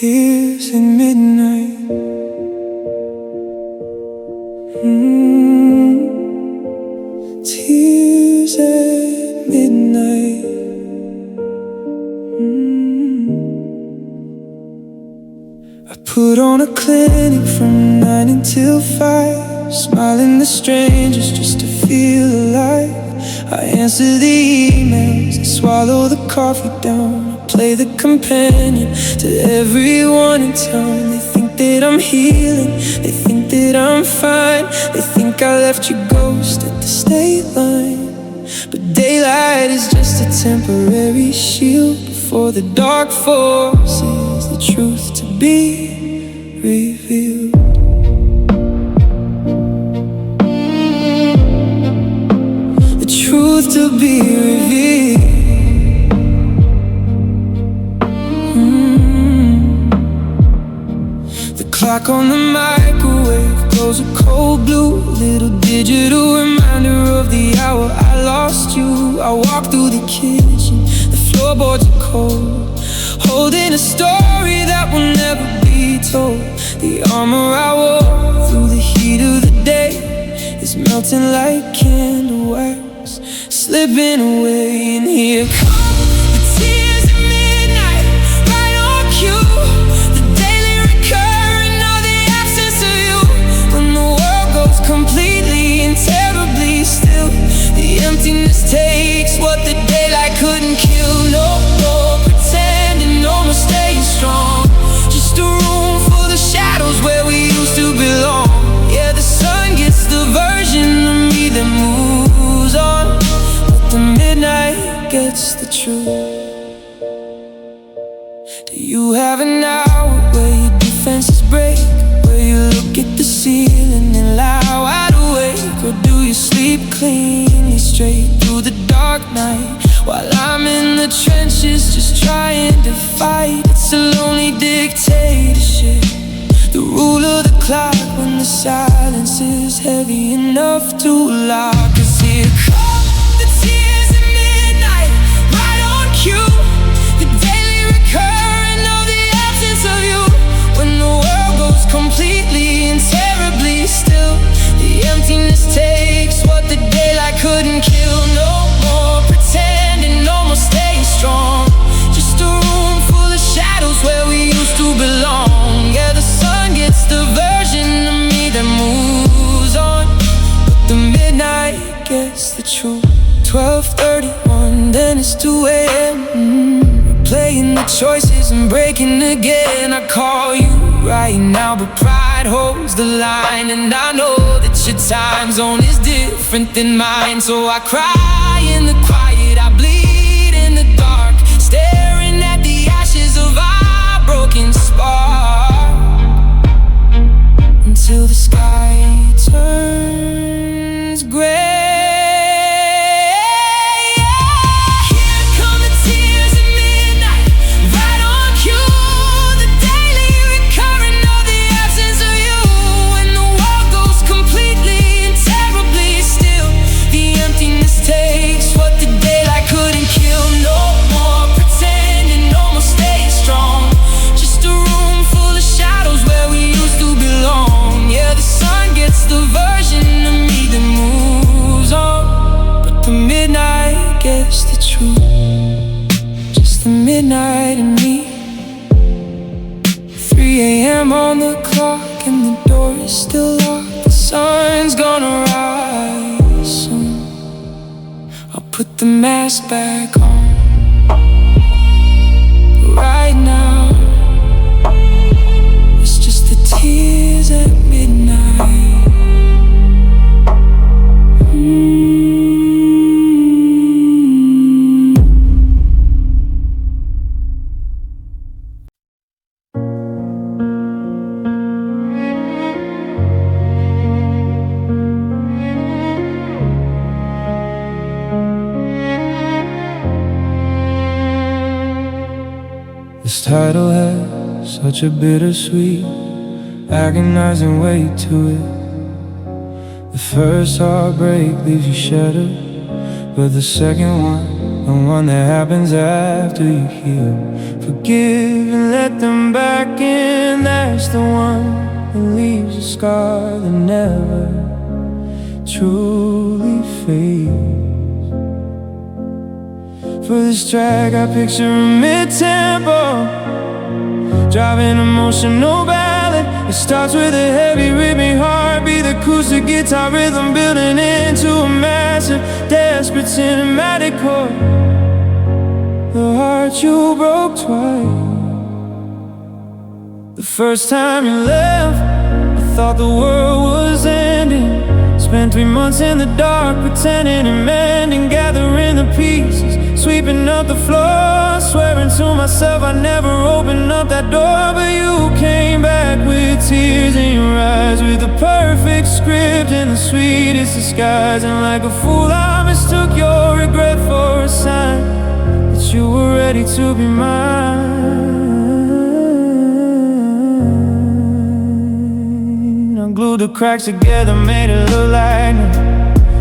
Tears at midnight. Tears at midnight. I put on a clinic from 9 until 5, smiling at strangers just to feel alive. I answer the emails, I swallow the coffee down, I play the companion to everyone in town. They think that I'm healing, they think that I'm fine, they think I left your ghost at the state line. But daylight is just a temporary shield before the dark forces the truth to be revealed. Truth to be revealed. The clock on the microwave glows a cold blue, little digital reminder of the hour I lost you. I walk through the kitchen, the floorboards are cold, holding a story that will never be told. The armor I wore through the heat of the day is melting like candle wax, slipping away. And here come the tears at midnight, right on cue, the daily recurring of the absence of you. When the world goes completely and terribly still, the emptiness takes what the daylight couldn't kill. No more pretending, no more staying strong, just a room full of shadows where we used to belong. Yeah, the sun gets the version of me that moves on, the midnight gets the truth. Do you have an hour where your defenses break, where you look at the ceiling and lie wide awake? Or do you sleep cleanly straight through the dark night, while I'm in the trenches just trying to fight? It's a lonely dictatorship, the rule of the clock when the silence is heavy enough to lock us here. Tears at midnight, right on cue, the daily recurring of the absence of you. When the world goes completely and terribly still, the emptiness takes what the daylight couldn't kill. No more pretending, no more staying strong, just a room full of shadows where we used to belong. Yeah, the sun gets the version of me that moves on, but the midnight gets the truth. 12:31, then it's 2 a.m. Replaying the choices and breaking again. I call you right now, but pride holds the line, and I know that your time zone is different than mine. So I cry in the quiet, I bleed in the dark, staring at the ashes of our broken spark, until the sky turns gray. Midnight and me, 3 a.m. on the clock and the door is still locked. The sun's gonna rise soon. I'll put the mask back on, but right now it's just the tears at midnight. This title has such a bittersweet, agonizing weight to it. The first heartbreak leaves you shattered, but the second one the one that happens after you heal. Forgive and let them back in. That's the one that leaves a scar that never truly fades. For this track I picture a mid-tempo, driving emotional ballad. It starts with a heavy rhythmic heartbeat, the acoustic guitar rhythm building into a massive, desperate cinematic chord. The heart you broke twice. The first time you left, I thought the world was ending. Spent 3 months in the dark, pretending and mending, gathering the pieces, sweeping up the floor, swearing to myself I'd never open up that door. But you came back with tears in your eyes, with the perfect script and the sweetest disguise. And like a fool I mistook your regret for a sign that you were ready to be mine. I glued the cracks together, made it look like me.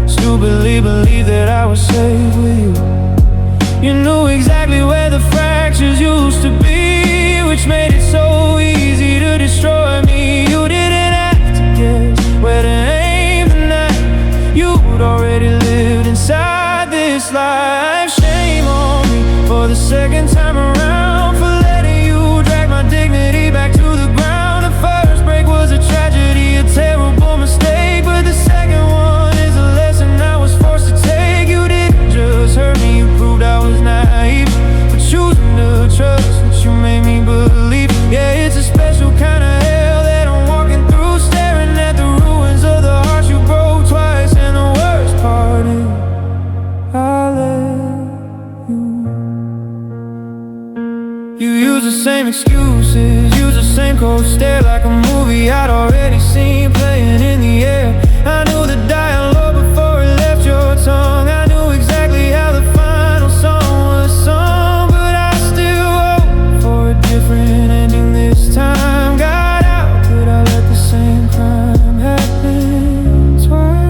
Stupidly believed that I was safe with you. You knew exactly where the fractures used to be, which made it so easy to destroy me. You didn't have to guess where to aim the knife. You'd already lived inside this life. Shame on me for the second time around, for letting you drag my dignity back to the ground. The first break was a tragedy, a terrible mistake, but the second one is a lesson I was forced to take. You didn't just hurt me, you proved I was naive, but choosing to trust what you made me believe. Yeah, it's a special kind of hell that I'm walking through, staring at the ruins of the heart you broke twice. And the worst part is I let you. You use the same excuses, use the same cold stare, like a movie I'd already seen playing in the air. I knew the dialogue before it left your tongue. I knew exactly how the final song was sung, but I still hope for a different ending this time. God, how could I let the same crime happen twice?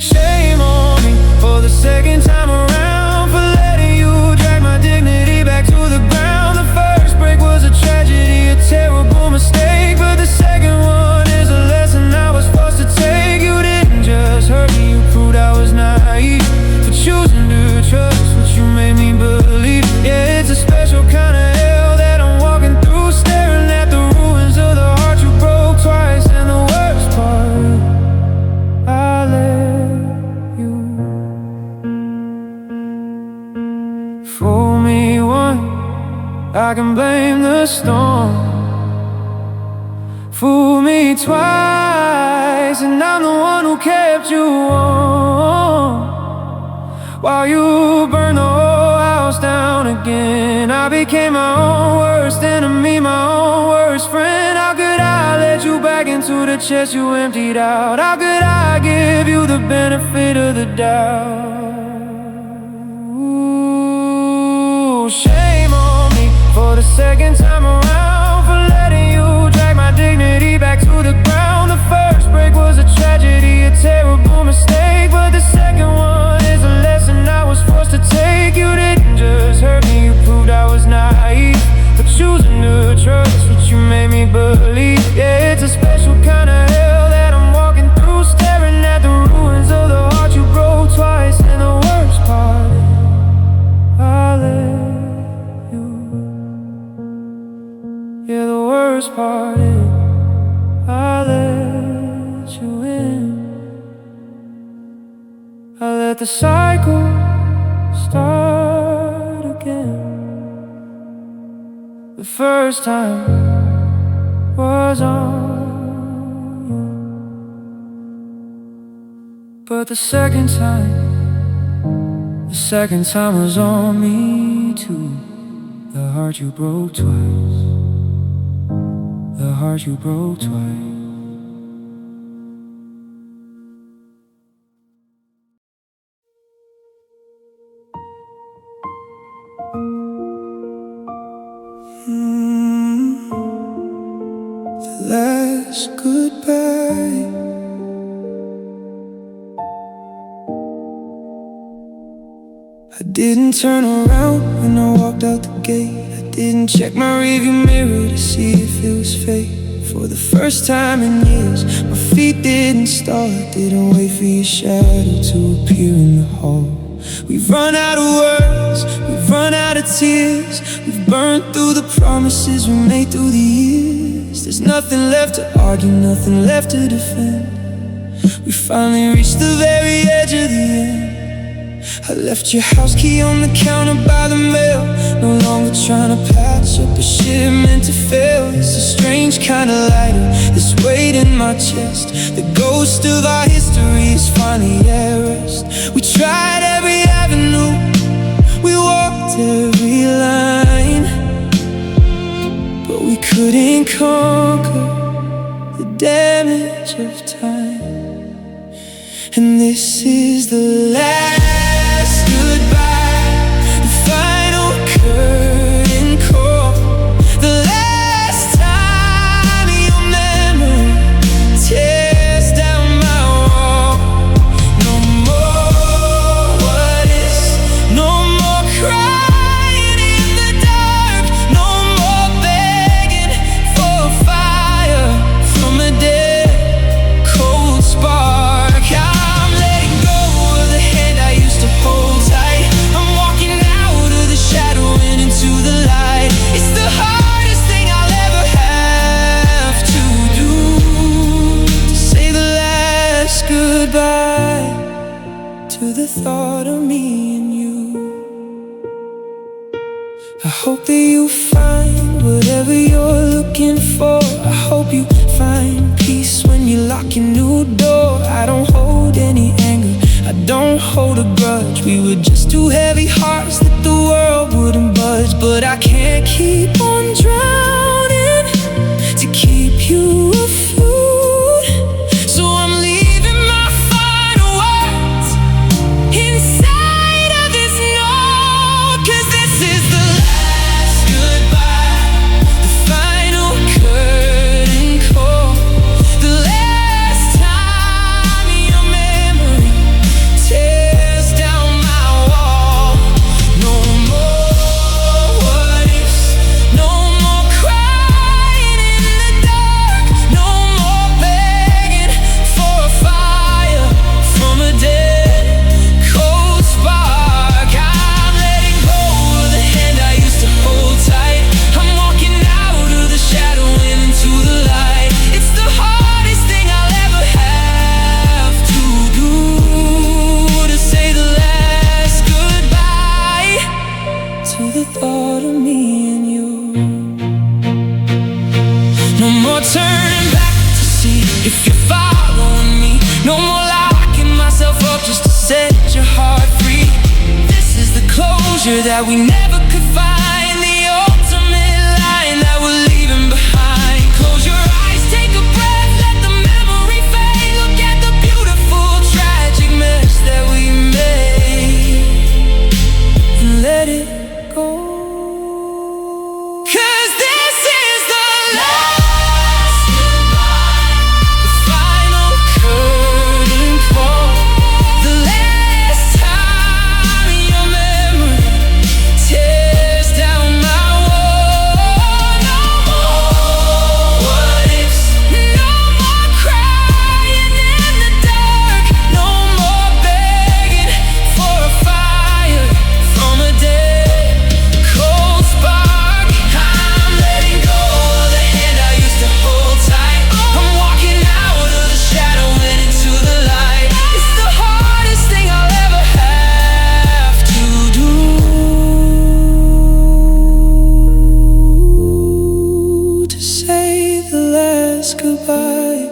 Shame on me for the second time around, for letting you drag my dignity back to the ground. The first break was a tragedy, a terrible mistake, but the second one is a lesson I was forced to take. You didn't just hurt me, you proved I was naive, for choosing to trust what you made me believe. Yeah, it's a special kind of hell that I'm walking through, staring at the ruins of the heart you broke twice. And the worst part, I let you. Fool me once, I can blame the storm. Fool me twice, and I'm the one who kept you warm. While you burned the whole house down again, I became my own worst enemy, my own worst friend. How could I let you back into the chest you emptied out? How could I give you the benefit of the doubt? Ooh, shame on me for the second time around, for letting you drag my dignity back to the ground. The first break was a tragedy, a terrible mistake, but the second one is a lesson I was forced to take. You didn't just hurt me, you proved I was naive, for choosing to trust what you made me believe. Yeah, it's a special kind of hell that I'm walking through, staring at the ruins of the heart you broke twice. And the worst part, I let you. Yeah, the worst part is I let you in. I let the cycle start again. The first time was on you, but the second time was on me too. The heart you broke twice, the heart you broke twice. The last goodbye I didn't turn around when I walked out the gate. I didn't check my rearview mirror to see if it was fate. For the first time in years, my feet didn't start. Didn't wait for your shadow to appear in the hall. We've run out of words, we've run out of tears. We've burned through the promises we made through the years. There's nothing left to argue, nothing left to defend. We finally reached the very edge of the end. I left your house key on the counter by the mail. No longer trying to patch up a shit meant to fail. It's a strange kind of lighter, this weight in my chest. The ghost of our history is finally at rest. We tried every avenue, we walked every line, but we couldn't conquer the damage of time. And this is the last goodbye, the final curtain call, the last time your memory tears down my wall. No more what is, no more crying in the dark, no more begging for a fire from a dead cold spark. Goodbye to the thought of me and you. I hope that you find whatever you're looking for. I hope you find peace when you lock your new door. I don't hold any anger, I don't hold a grudge. We were just two heavy hearts that the world wouldn't budge. But I can't keep on drowning to keep you afloat, so I'm leaving my final words inside of this note. 'Cause this is the last goodbye, the final curtain call, the last time your memory tears down my wall. No more what ifs, no more crying in the dark, no more begging for a fire from a dead cold spark. I'm letting go of the hand I used to hold tight. I'm walking out of the shadow and into the light. It's the hardest thing I'll ever have to do, to say the last goodbye to the thought of me and you. No more turning back to see if you're following me. No more locking myself up just to set your heart free. This is the closure that we never could find, the ultimate line that we're leaving behind. Close your eyes, take a breath, let the memory fade. Look at the beautiful, tragic mess that we made, and let it go. 'Cause this is the last goodbye, the final curtain call, the last time your memory tears down my wall. No more what ifs, no more crying in the dark, no more begging for a fire from a dead cold spark. I'm letting go of the hand I used to hold tight. I'm walking out of the shadow and into the light. It's the hardest thing I'll ever have to do, to say the last goodbye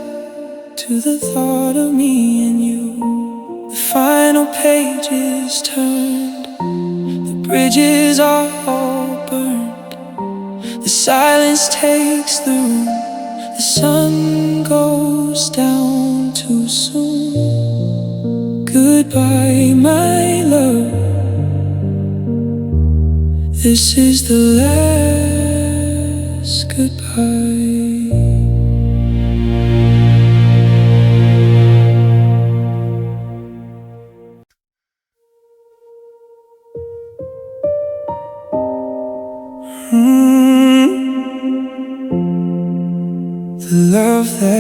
to the thought of me and you. The final page is turned, the bridges are all burned, the silence takes the room, the sun goes down too soon. Goodbye, my love, this is the last goodbye.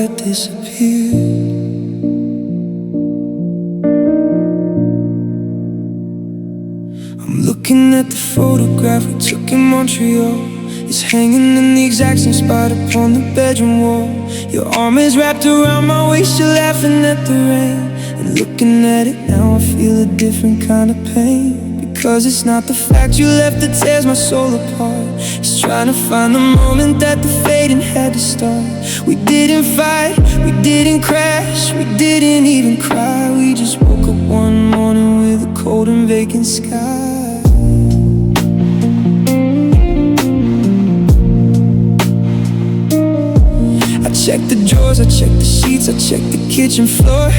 that disappeared. I'm looking at the photograph we took in Montreal. It's hanging in the exact same spot upon the bedroom wall. Your arm is wrapped around my waist, you're laughing at the rain. And looking at it now, I feel a different kind of pain. Because it's not the fact you left that tears my soul apart. It's trying to find the moment that the fading had to start. We didn't fight, we didn't crash, we didn't even cry. We just woke up one morning with a cold and vacant sky. I checked the drawers, I checked the sheets, I checked the kitchen floor,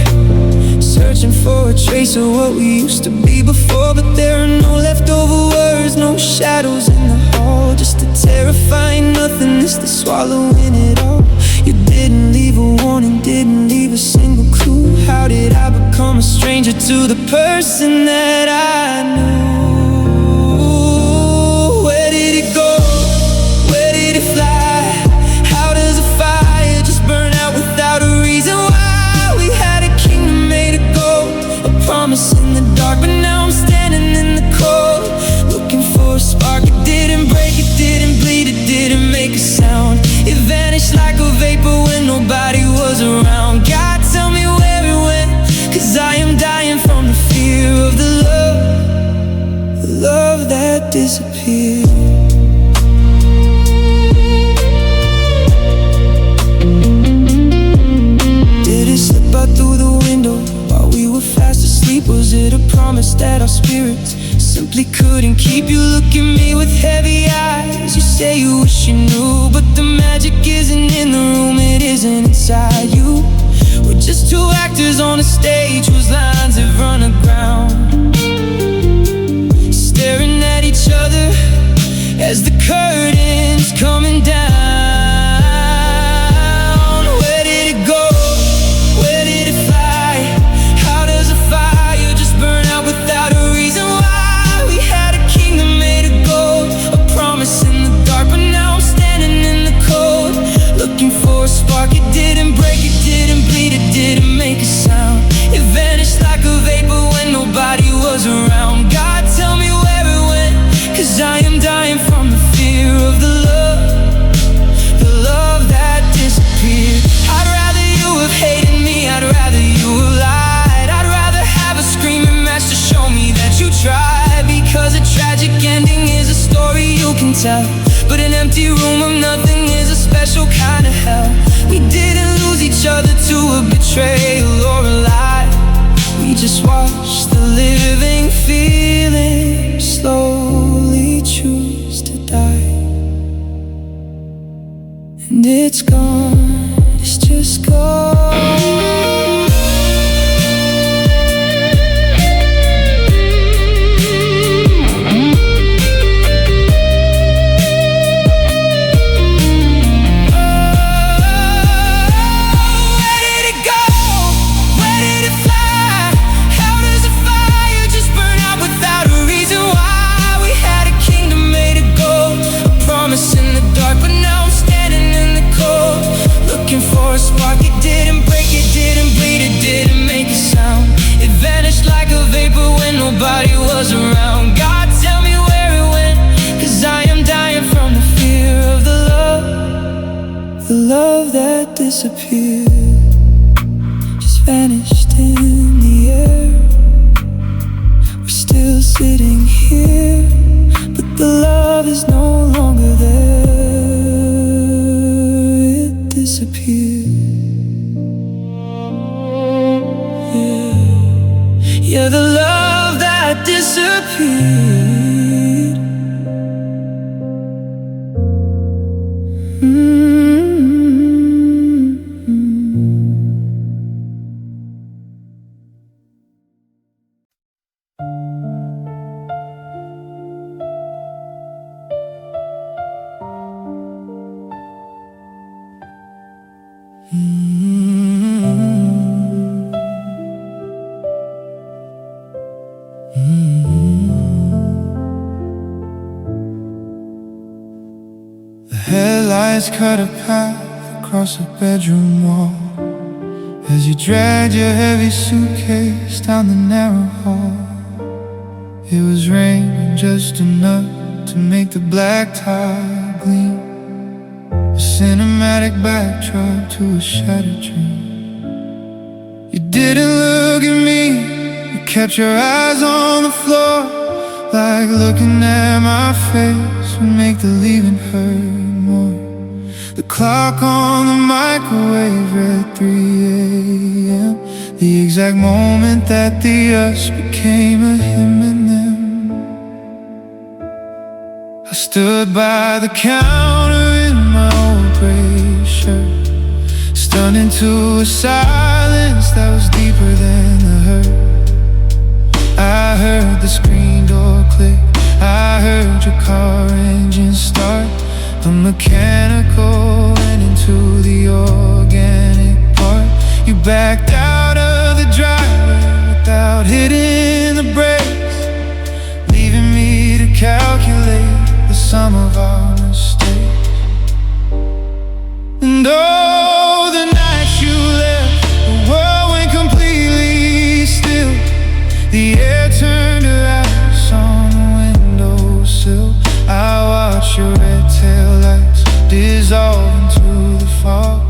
searching for a trace of what we used to be before. But there are no leftover words, no shadows in the hall, just a terrifying nothingness that's swallowing it all. You didn't leave a warning, didn't leave a single clue. How did I become a stranger to the person that I knew? Where did it go? Where did it fly? How does a fire just burn out without a reason why? We had a kingdom made of gold, a promise in the dark, but now I'm standing in the cold, looking for a spark. It didn't break, it didn't bleed, it didn't make a sound. It vanished like a vapor when nobody was around. God, tell me where it went, 'cause I am dying from the fear of the love that disappeared. Did it slip out through the window while we were fast asleep? Was it a promise that our spirits simply couldn't keep? You look at me with heavy eyes, you say you wish you knew, but the magic isn't in the room, it isn't inside you. We're just two actors on a stage whose lines have run aground, staring at each other as the curtain's coming down. Where did it go? Where did it fly? How does a fire just burn out without a reason why? We had a kingdom made of gold, a promise in the dark, but now I'm standing in the cold, looking for a spark. It didn't break, it didn't bleed, it didn't make a sound. It vanished like a vapor when nobody was around. God, tell me where it went, 'cause I am dying from the fear of the love that disappeared. I'd rather you have hated me, I'd rather you have lied. I'd rather have a screaming match to show me that you tried. Because a tragic ending is a story you can tell, but an empty room of nothing is a special kind of hell. We didn't lose each other to a betrayal or a lie. We just watched the living feeling slowly choose to die. And it's gone, it's just gone. Spark, it didn't break, it didn't bleed, it didn't make a sound. It vanished like a vapor when nobody was around. God, tell me where it went, 'cause I am dying from the fear of the love that disappeared, just vanished in the air. We're still sitting here, but the love is no longer there. It disappeared. Yeah, the love that disappeared. The headlights cut a path across the bedroom wall as you dragged your heavy suitcase down the narrow hall. It was raining just enough to make the black tie gleam, a cinematic backdrop to a shattered dream. You didn't look at me, you kept your eyes on the floor, like looking at my face would make the leaving hurt more. The clock on the microwave read 3 a.m., the exact moment that the us became a him and them. I stood by the counter in my old gray shirt, stunned into a silence that was deeper than the hurt. I heard the screen door click, I heard your car engine start. The mechanical went into the organic part. You backed out of the driveway without hitting the brakes, leaving me to calculate the sum of our mistakes. And oh, the night you left, the world went completely still. The air turned to ice on the windowsill. I watched your red tail lights dissolve into the fog,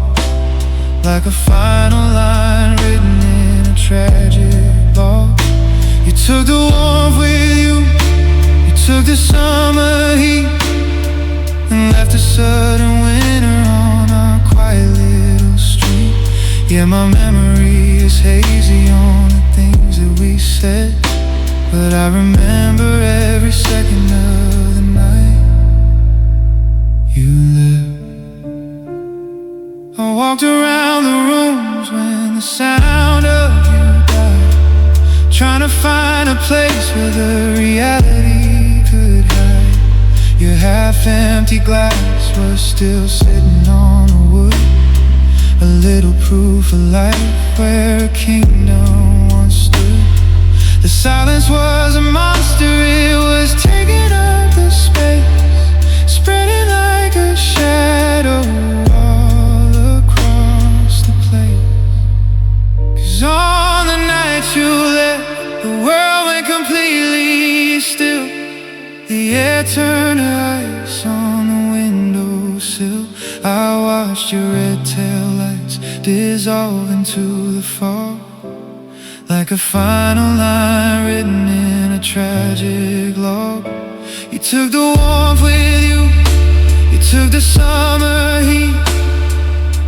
like a final line written in a tragic log. You took the warmth with you, you took the summer heat, and left a sudden winter on our quiet little street. Yeah, my memory is hazy on the things that we said, but I remember every second of the night you left. I walked around the rooms when the sound of you died, trying to find a place where the reality could hide. Your half-empty glass was still sitting on the wood, a little proof of life where a kingdom once stood. The silence was a monster, it was taking up the space, spreading like a shadow all across the place. 'Cause on the night you left, the world went completely still. The air turned to ice on the windowsill. I watched your red tail lights dissolve into the fog, like a final line written in a tragic log. You took the warmth with you, you took the summer heat,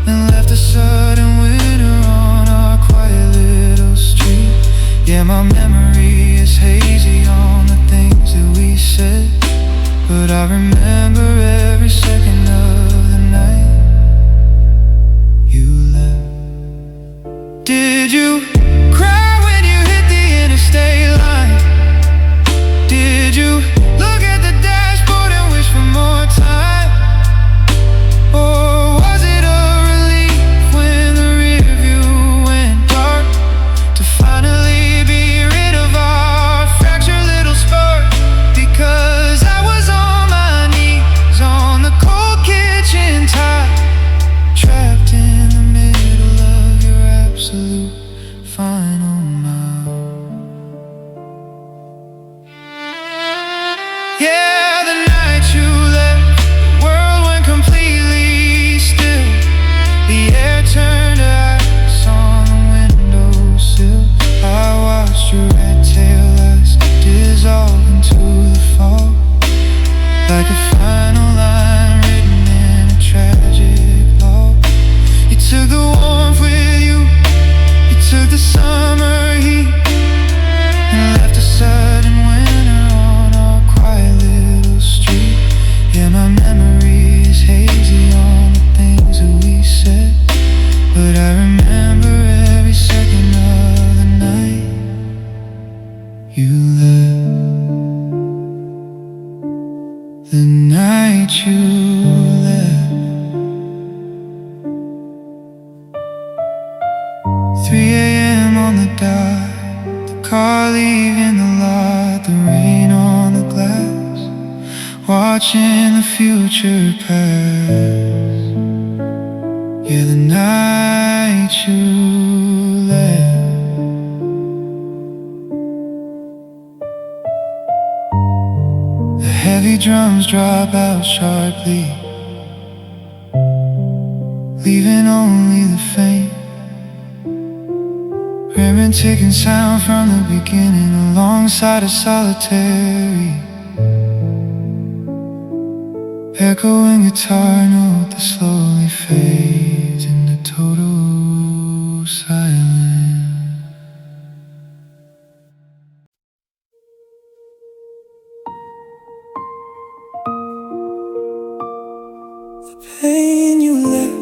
and left a sudden winter on our quiet little street. Yeah, my memory is hazy on the things that we said, but I remember every second of the night you left. Did you cry when you hit the interstate line? Did you look at the dashboard and wish for more time? Or was it a relief when the rear view went dark, to finally be rid of our fractured little spark? Because I was on my knees on the cold kitchen tile, trapped in the middle of your absolute final mile. Yeah, the night you left, the world went completely still. The air turned to ice on the windowsill. I watched your red tail lights dissolve into the fog, like a final line written in a tragic log. You took the warmth with you, you took the summer heat, and left a sudden winter on our quiet little street. Yeah, my memory is hazy on the things that we said, but I remember every second of the night you left. The night you left. 3 a.m. on the dot, the car leaving the lot, the rain on the glass, watching the future pass. Yeah, the night you left, the heavy drums drop out sharply, leaving only the faint ticking sound from the beginning, alongside a solitary echoing guitar note that slowly fades into total silence. The pain you left,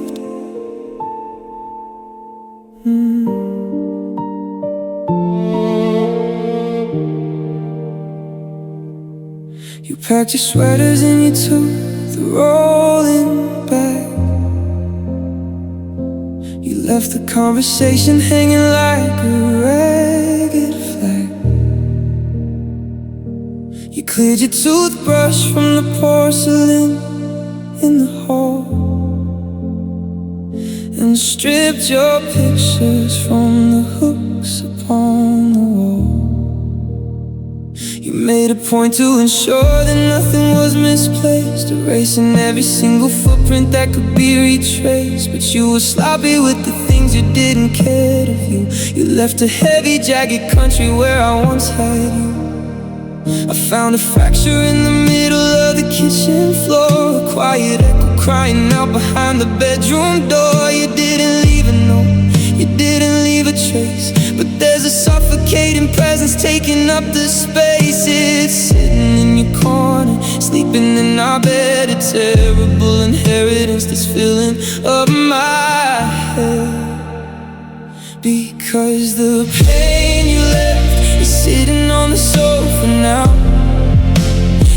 You packed your sweaters and you took the rolling back. You left the conversation hanging like a ragged flag. You cleared your toothbrush from the porcelain in the hall, and stripped your pictures from the hooks upon the wall. You made a point to ensure that nothing was misplaced, erasing every single footprint that could be retraced. But you were sloppy with the things you didn't care to view. You left a heavy, jagged country where I once had you. I found a fracture in the middle of the kitchen floor, a quiet echo crying out behind the bedroom door. You didn't leave a note, you didn't leave a trace, but there's a suffocating presence taking up the space. It's sitting in your corner, sleeping in our bed, a terrible inheritance that's filling up my head. Because the pain you left is sitting on the sofa now.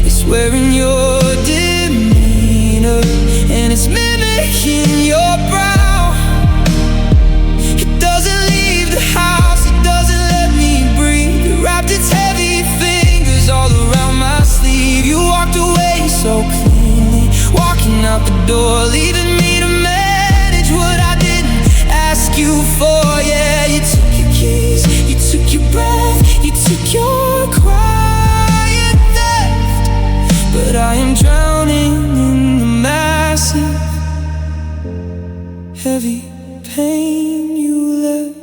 It's wearing your demeanor, and it's mimicking your brow. It doesn't leave the house, it doesn't let me breathe. It wrapped its heavy fingers all around my sleeve. You walked away so cleanly, walking out the door, leaving me to manage what I didn't ask you for. Yeah, you took your keys, you took your breath, you took your quiet theft. But I am drowning in the massive, heavy pain you left.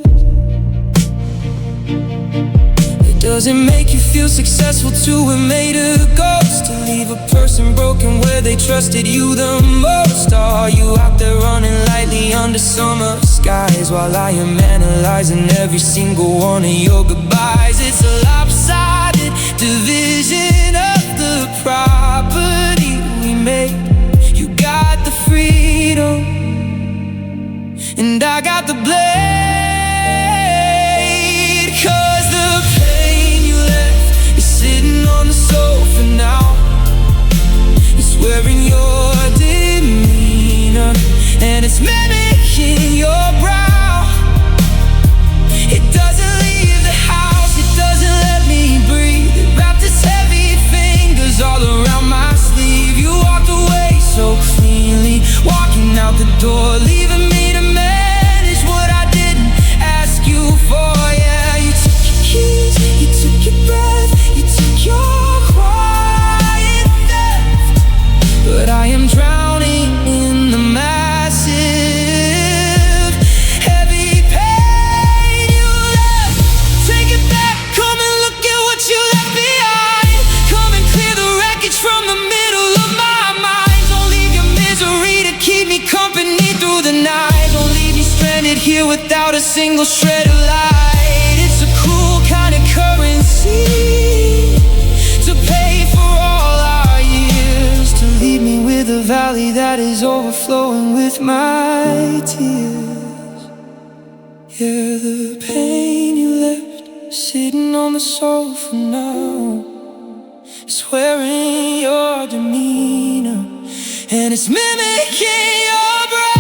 It doesn't make you feel successful to have made a ghost, to leave a person broken where they trusted you the most. Are you out there running lightly under summer skies, while I am analyzing every single one of your goodbyes? It's a lopsided division of the property we made. You got the freedom, and I got the blade. 'Cause the pain you left is sitting on the sofa now. It's wearing your demeanor, and it's mimicking your brow. It doesn't leave the house, it doesn't let me breathe. It wrapped its heavy fingers all around my sleeve. You walked away so cleanly, walking out the door, leaving me to manage what I didn't ask you for. Yeah, you took your keys, you took your breath, you took your quiet theft. But I am drowning in the massive, heavy pain you left. Take it back, come and look at what you left behind. Come and clear the wreckage from the middle of my mind. Don't leave your misery to keep me company through the night. Don't leave me stranded here without a single shred of light. It's a cruel kind of currency to pay for all our years, to leave me with a valley that is overflowing with my tears. Yeah, the pain you left sitting on the sofa now. It's wearing your demeanor, and it's mimicking your brow.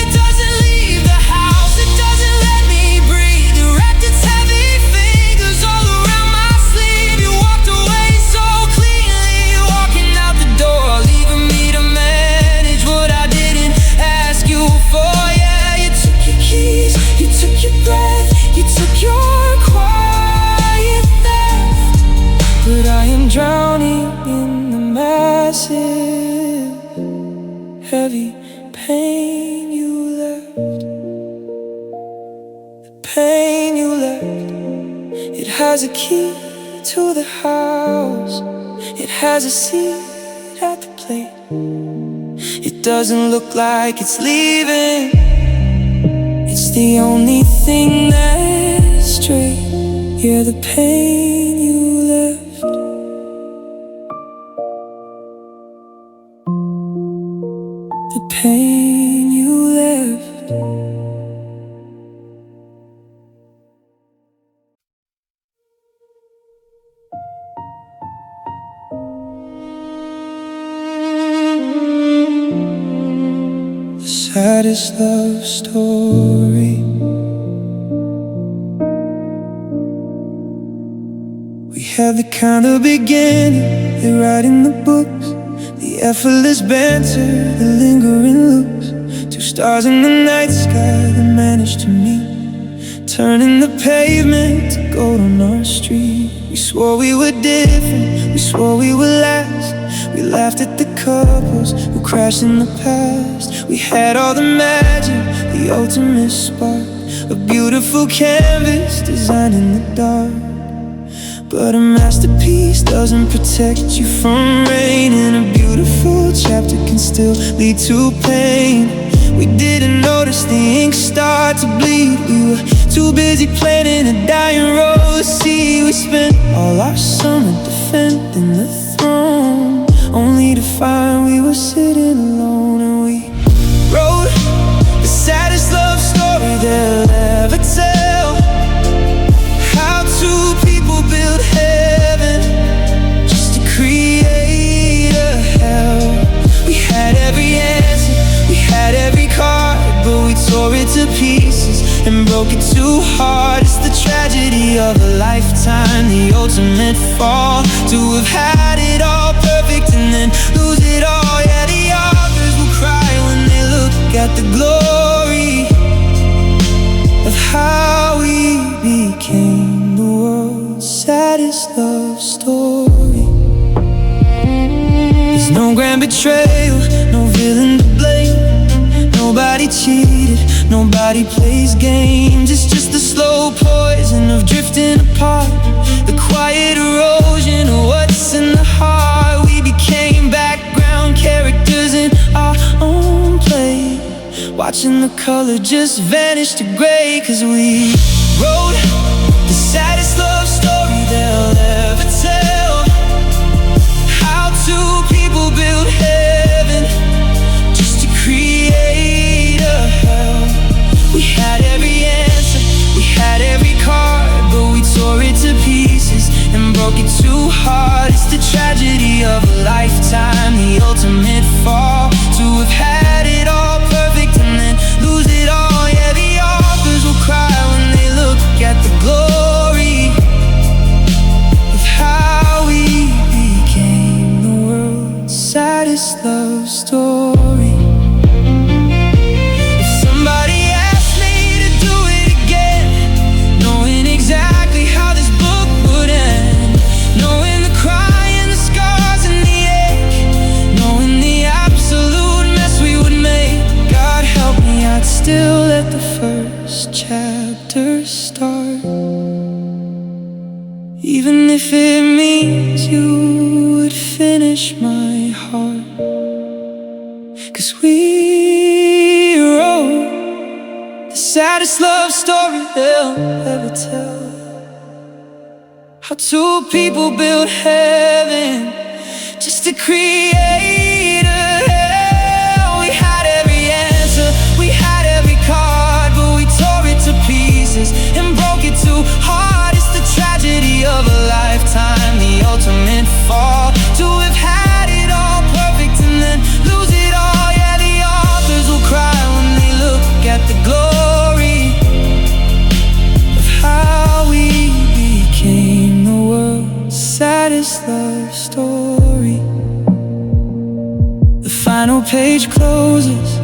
It doesn't leave the house, it doesn't let me breathe. It wrapped its heavy fingers all around my sleeve. You walked away so cleanly, walking out the door, leaving me to manage what I didn't pain you left, it has a key to the house. It has a seat at the plate. It doesn't look like it's leaving. It's the only thing that's straight. Yeah, the pain you left. The pain you left. The saddest love story. We had the kind of beginning they write in the books, the effortless banter, the lingering looks. Two stars in the night sky that managed to meet, turning the pavement to gold on our street. We swore we were different, we swore we would last. We laughed at the couples who crashed in the past. We had all the magic, the ultimate spark, a beautiful canvas designed in the dark. But a masterpiece doesn't protect you from rain, and a beautiful chapter can still lead to pain. We didn't notice the ink start to bleed. We were too busy planting a dying rose seed. We spent all our summer defending the throne, only to find we were sitting alone. And we wrote the saddest love story they'll ever tell. How two people build heaven just to create a hell. We had every answer, we had every card, but we tore it to pieces and broke it too hard. It's the tragedy of a lifetime, the ultimate fall. To have had it all perfect and then lose it all. Yeah, the authors will cry when they look at the glory of how we became the world's saddest love story. There's no grand betrayal, no villain to blame. Nobody cheated, nobody plays games. It's just the slow poison of drifting apart, the quiet erosion of what's in the heart. We became background characters in our own play, watching the color just vanish to gray. Cause we wrote the saddest love story they'll ever tell. How two people build heaven just to create a hell. We had every answer, we had every card, but we tore it to pieces and broke it too hard. It's the tragedy of a lifetime, the ultimate fall. To have had it all perfect and then lose it all. Yeah, the authors will cry when they look at the glory of how we became the world's saddest love story. If somebody asked me to do it again, knowing exactly how this book would end, knowing the cry and the scars and the ache, knowing the absolute mess we would make, God help me, I'd still let the first chapter start. Even if it means you would finish my heart. Cause we wrote the saddest love story they'll ever tell. How two people build heaven just to create a hell. We had every answer, we had every card, but we tore it to pieces and broke it too hard. It's the tragedy of a lifetime, the ultimate fall. To have had it all perfect and then lose it all. Yeah, the authors will cry when they look at the glory of how we became the world's saddest love story. The final page closes,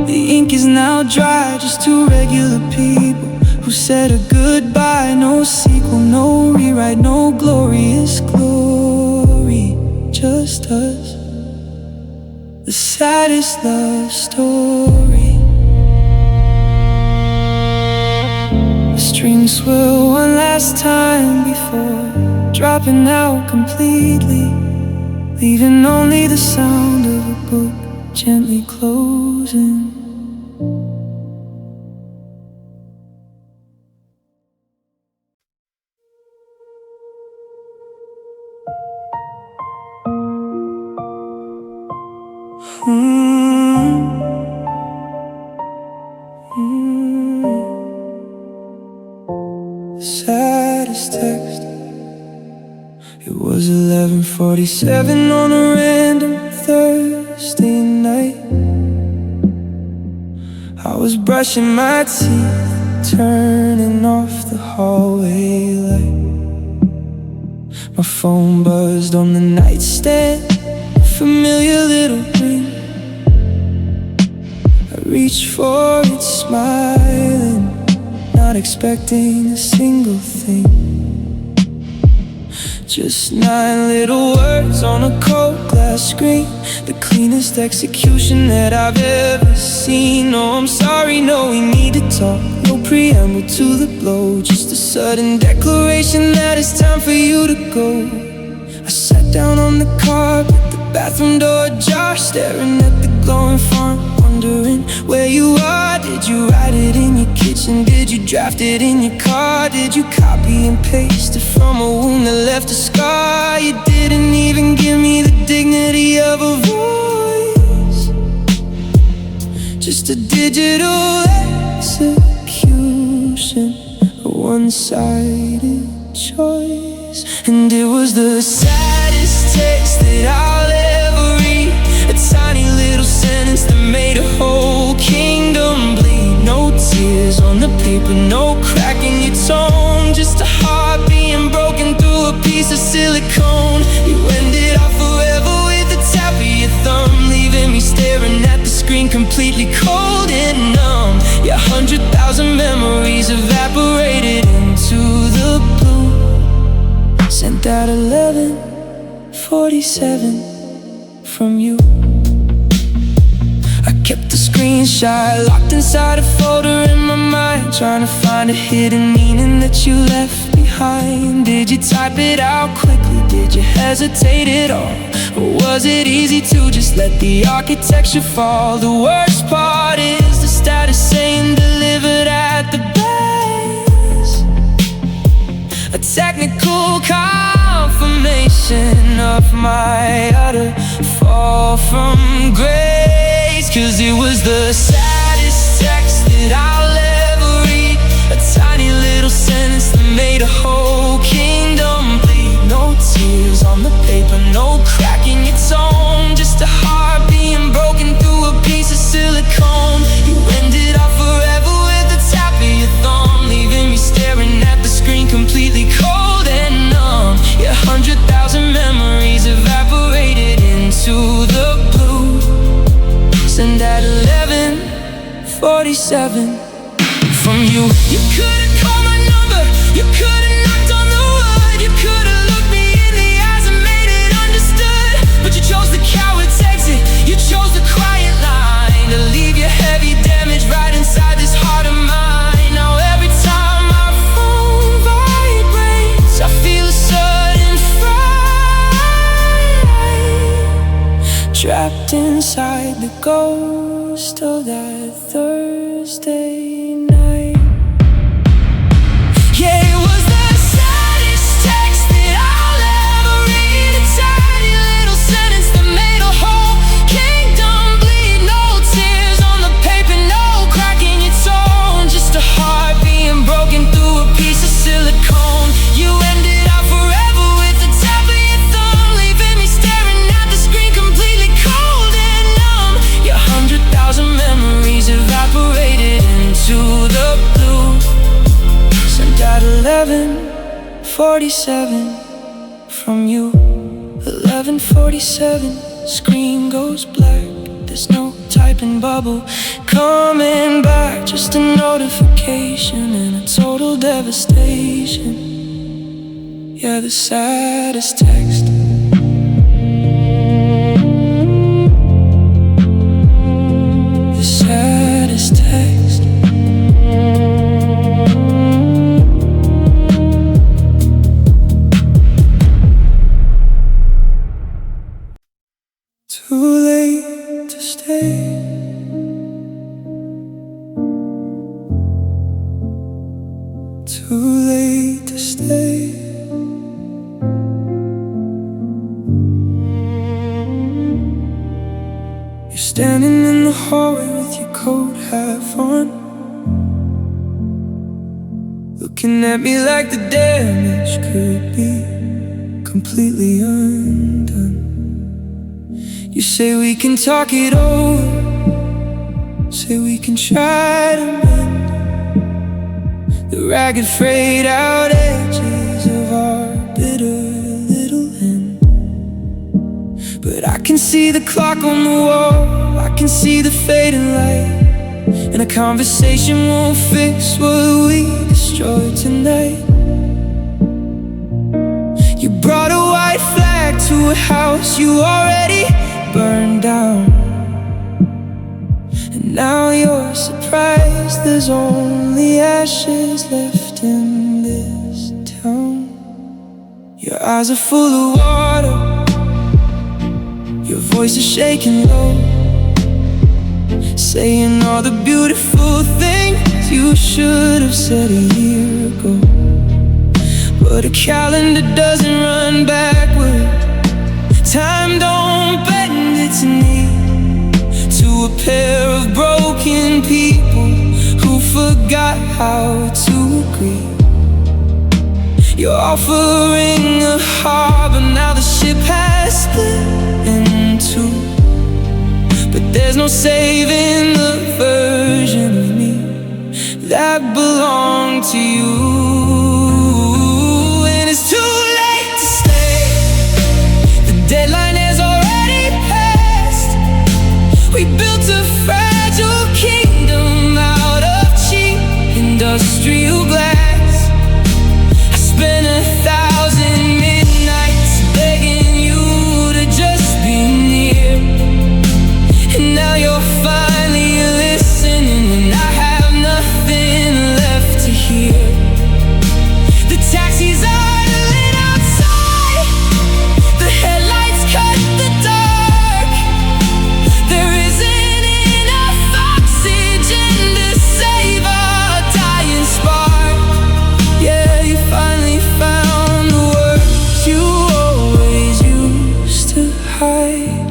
the ink is now dry. Just two regular people who said a goodbye. No sequel, no rewrite, no glorious glory. Just us, the saddest love story. The this world one last time before dropping out completely, leaving only the sound of a book gently closing. Saddest text. It was 11:47 on a random Thursday night. I was brushing my teeth, turning off the hallway light. My phone buzzed on the nightstand, a familiar little ring. I reached for it, smiling, not expecting a single thing. Just 9 little words on a cold glass screen, the cleanest execution that I've ever seen. No, I'm sorry, no, we need to talk. No preamble to the blow, just a sudden declaration that it's time for you to go. I sat down on the carpet, the bathroom door ajar, staring at the glowing farm, wondering where you are. Did you write it in your kitchen? Did you draft it in your car? Did you copy and paste it from a wound that left a scar? You didn't even give me the dignity of a voice, just a digital execution, a one-sided choice. And it was the saddest text that I'll ever read, a tiny little sentence that made a whole kingdom bleed. No tears on the paper, no crack in your tone, just a heart being broken through a piece of silicone. You ended up forever with the tap of your thumb, leaving me staring at the screen completely cold and numb. Yeah, 100,000 memories evaporated into the blue. Sent at 11:47 from you. I kept the screenshot locked inside a folder in my mind, trying to find a hidden meaning that you left behind. Did you type it out quickly? Did you hesitate at all? Or was it easy to just let the architecture fall? The worst part is the status saying delivered at the best, a technical confirmation of my utter fall from grace. 'Cause it was the saddest text that I'll ever read, a tiny little sentence that made a whole kingdom bleed. No tears on the paper, no crack in your tone, just a heart being broken through a piece of silicone. You ended up forever with the tap of your thumb, leaving me staring at the screen completely cold and numb. Yeah, 100,000 memories evaporated into the blue. Send at 11:47 from you. You could've called my number, you could've knocked on the wood, you could've looked me in the eyes and made it understood. But you chose the coward's exit, you chose the quiet line, to leave your heavy damage right inside this heart of mine. Now every time my phone vibrates, I feel a sudden fright, trapped inside the ghost of that Thursday night. Yeah, it was the saddest text that I'll ever read, a tiny little sentence that made a whole kingdom bleed. No tears on the paper, no crack in your tone, just a heart being broken through a piece of silicone. You ended up forever with the tap of your thumb, leaving me staring at the screen completely cold and numb. Your 100,000 memories evaporated into the blue. Sent at 11:47 from you. 11:47, screen goes black. There's no typing bubble coming back, just a notification and a total devastation. Yeah, the saddest text. The saddest text. too late to stay. You're standing in the hallway with your coat half on, looking at me like the damage could be completely undone. You say we can talk it over, say we can try to mend the ragged, frayed out edges of our bitter little end. But I can see the clock on the wall, I can see the fading light, and a conversation won't fix what we destroyed tonight. You brought a white flag to a house you already burned down, and now you're surprised there's only ashes left in this town. Your eyes are full of water, your voice is shaking low, saying all the beautiful things you should have said a year ago. But a calendar doesn't run backward, time don't bend its knee to a pair of broken people who forgot how to agree. You're offering a harbor, now the ship has split in two, but there's no saving the version of me that belonged to you. And it's too late to stay, the deadline has already passed. We built a fragile kingdom out of cheap industrial glass. I spent 1,000 midnights begging you to just be near, and now you're finally listening when I have nothing left to hear. The taxis are lit outside, the headlights cut the dark. There isn't enough oxygen to save our dying spark. Yeah, you finally found the words you always used to hide,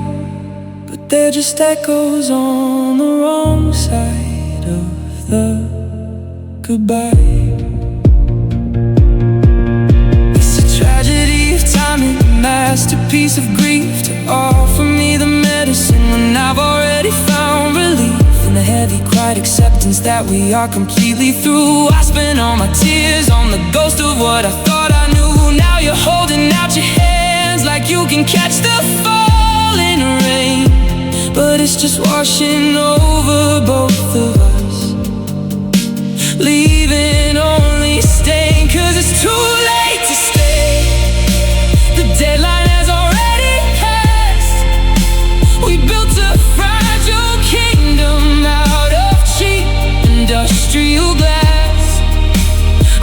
but they're just echoes on the wrong side of the goodbye. It's a tragedy of timing, a masterpiece of grief to offer me the medicine when I've already found relief in the heavy, quiet acceptance that we are completely through. I spent all my tears on the ghost of what I thought I knew. Now you're holding out your hands like you can catch the falling rain, but it's just washing over both of us, leaving only stain. 'Cause it's too late to stay, the deadline has already passed. We built a fragile kingdom out of cheap industrial glass.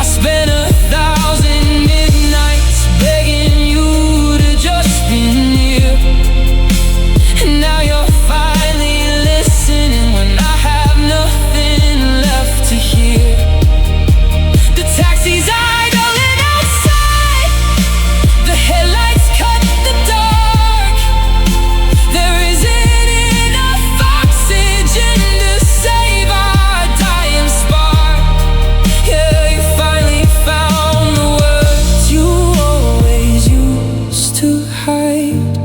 I spent 1,000 midnights begging you to just be near, and now you're finally listening when I have nothing left to hear. The taxis are idling outside, the headlights cut the dark. There isn't enough oxygen to save our dying spark. Yeah, you finally found the words you always used to hide,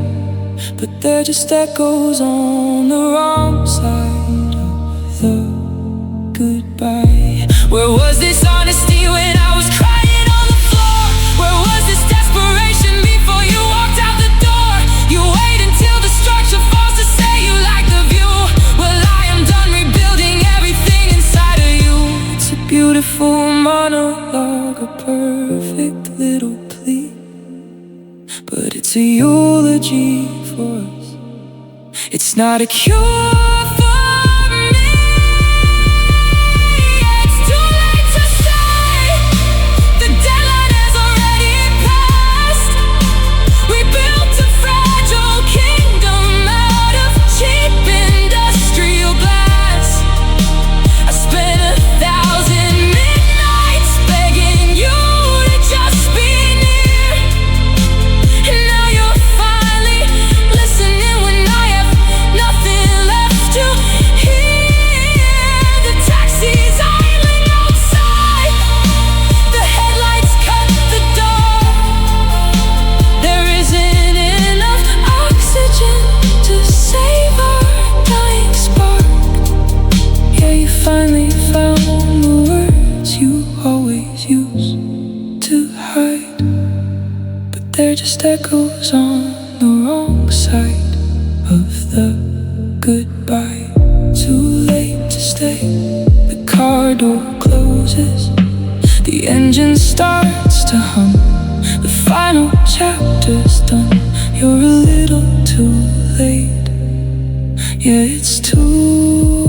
but they're just echoes on the wrong side of the goodbye. Where was this honesty when I was crying on the floor? Where was this desperation before you walked out the door? You wait until the structure falls to say you like the view. Well, I am done rebuilding everything inside of you. It's a beautiful monologue, a perfect little plea, but it's a eulogy for us. It's not a cure for me. It's too late to say, the deadline has already passed. We built a fragile kingdom out of cheap industrial glass. I spent 1,000 midnights begging echoes on the wrong side of the goodbye. Too late to stay, the car door closes, the engine starts to hum, the final chapter's done. You're a little too late, yeah, it's too